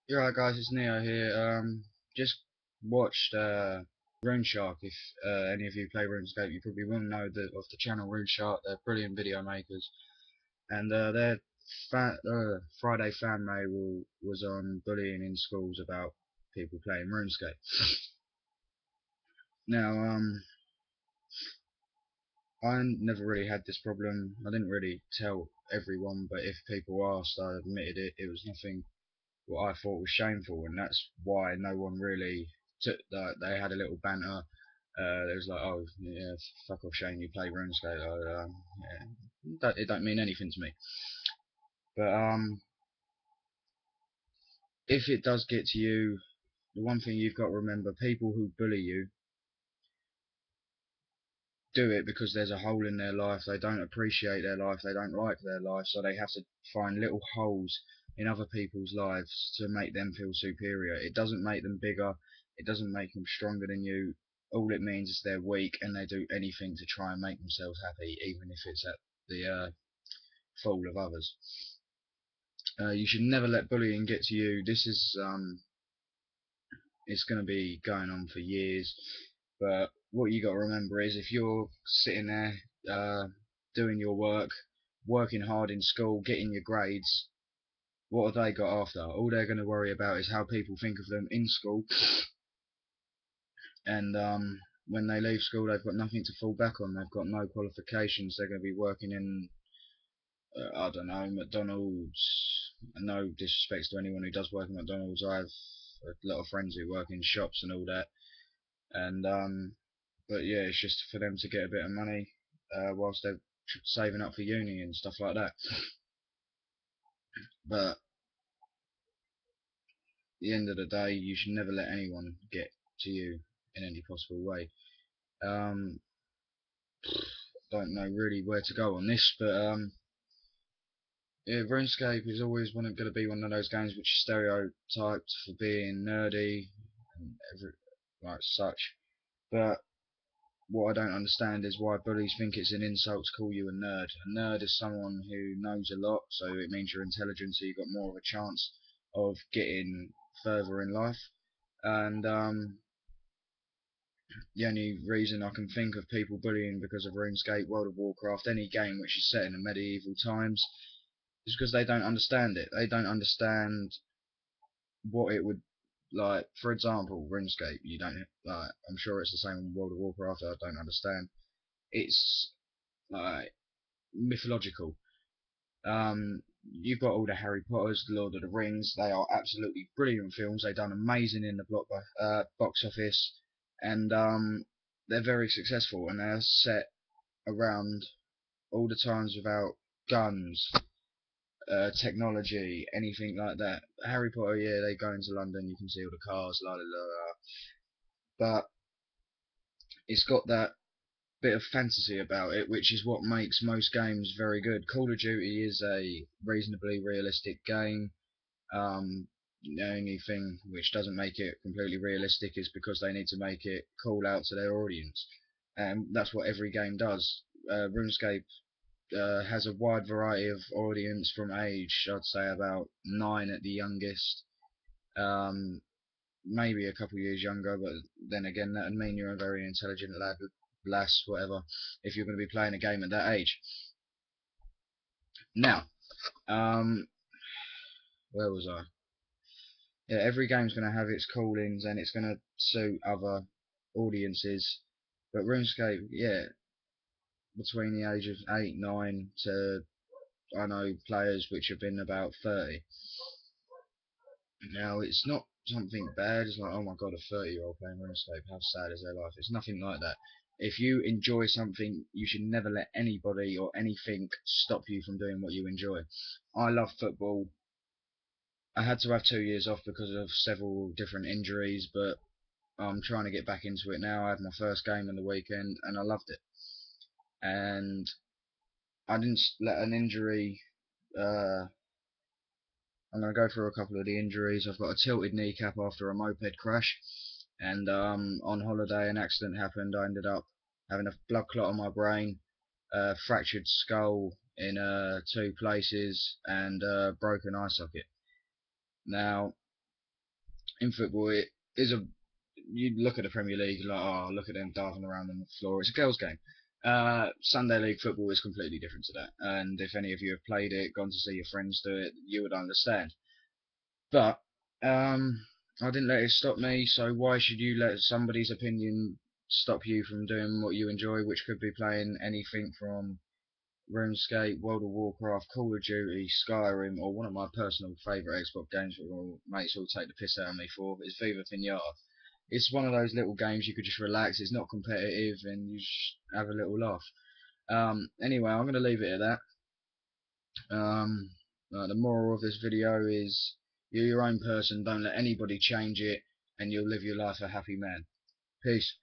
You're right, guys. It's Neo here. Just watched RuneShark. If any of you play RuneScape, you probably will know of the channel RuneShark. They're brilliant video makers, and their Friday fan mail was on bullying in schools about people playing RuneScape. Now, I never really had this problem. I didn't really tell everyone, but if people asked, I admitted it. It was nothing what I thought was shameful, and that's why no one really took that. They had a little banter. It was like, oh yeah, fuck off, Shane, you play RuneScape. Yeah, it don't mean anything to me. But if it does get to you, the one thing you've got to remember: people who bully you do it because there's a hole in their life. They don't appreciate their life. They don't like their life, so they have to find little holes in other people's lives to make them feel superior. It doesn't make them bigger. It doesn't make them stronger than you. All it means is they're weak and they do anything to try and make themselves happy, even if it's at the fall of others. You should never let bullying get to you. This is it's going to be going on for years. But what you got to remember is if you're sitting there doing your work, working hard in school, getting your grades, what have they got after? All they're going to worry about is how people think of them in school, and when they leave school, they've got nothing to fall back on. They've got no qualifications. They're going to be working in, I don't know, McDonald's. No disrespect to anyone who does work in McDonald's. I have a lot of friends who work in shops and all that, and but yeah, it's just for them to get a bit of money whilst they're saving up for uni and stuff like that. But at the end of the day, you should never let anyone get to you in any possible way. Um, don't know really where to go on this, but yeah, RuneScape is always going to be one of those games which is stereotyped for being nerdy and like such. But what I don't understand is why bullies think it's an insult to call you a nerd. A nerd is someone who knows a lot, so it means you're intelligent, so you've got more of a chance of getting further in life. And the only reason I can think of people bullying because of RuneScape, World of Warcraft, any game which is set in the medieval times, is because they don't understand it. They don't understand what it would like. For example, RuneScape. You don't like. I'm sure it's the same in World of Warcraft. I don't understand. It's like mythological. You've got all the Harry Potters, the Lord of the Rings. They are absolutely brilliant films. They've done amazing in the box office, and they're very successful. And they're set around all the times without guns, technology, anything like that. Harry Potter, yeah, they go into London. You can see all the cars, la la la. But it's got that bit of fantasy about it, which is what makes most games very good. Call of Duty is a reasonably realistic game. The only thing which doesn't make it completely realistic is because they need to make it call out to their audience, and that's what every game does. RuneScape has a wide variety of audience from age, I'd say about 9 at the youngest, um, maybe a couple of years younger, but then again, that would mean you're a very intelligent lad, lass, whatever, if you're going to be playing a game at that age. Now, um, where was I? Yeah, every game's going to have its callings and it's going to suit other audiences. But RuneScape, yeah, between the age of 8, 9 to, I know, players which have been about 30. Now, it's not something bad. It's like, oh my god, a 30-year-old playing RuneScape, how sad is their life? It's nothing like that. If you enjoy something, you should never let anybody or anything stop you from doing what you enjoy. I love football. I had to have 2 years off because of several different injuries, but I'm trying to get back into it now. I had my first game on the weekend and I loved it. And I didn't let an injury. Uh, I'm going to go through a couple of the injuries. I've got a tilted kneecap after a moped crash, and on holiday an accident happened. I ended up having a blood clot on my brain, fractured skull in 2 places, and broken eye socket. Now, in football, it is a you look at the Premier League like, oh, look at them diving around on the floor. It's a girls' game. Sunday league football is completely different to that. And if any of you have played it, gone to see your friends do it, you would understand. But I didn't let it stop me. So why should you let somebody's opinion stop you from doing what you enjoy, which could be playing anything from RuneScape, World of Warcraft, Call of Duty, Skyrim, or one of my personal favourite Xbox games that all mates will take the piss out of me for is Viva Pinata. It's one of those little games you could just relax. It's not competitive, and you just have a little laugh. Anyway, I'm going to leave it at that. The moral of this video is you're your own person. Don't let anybody change it, and you'll live your life a happy man. Peace.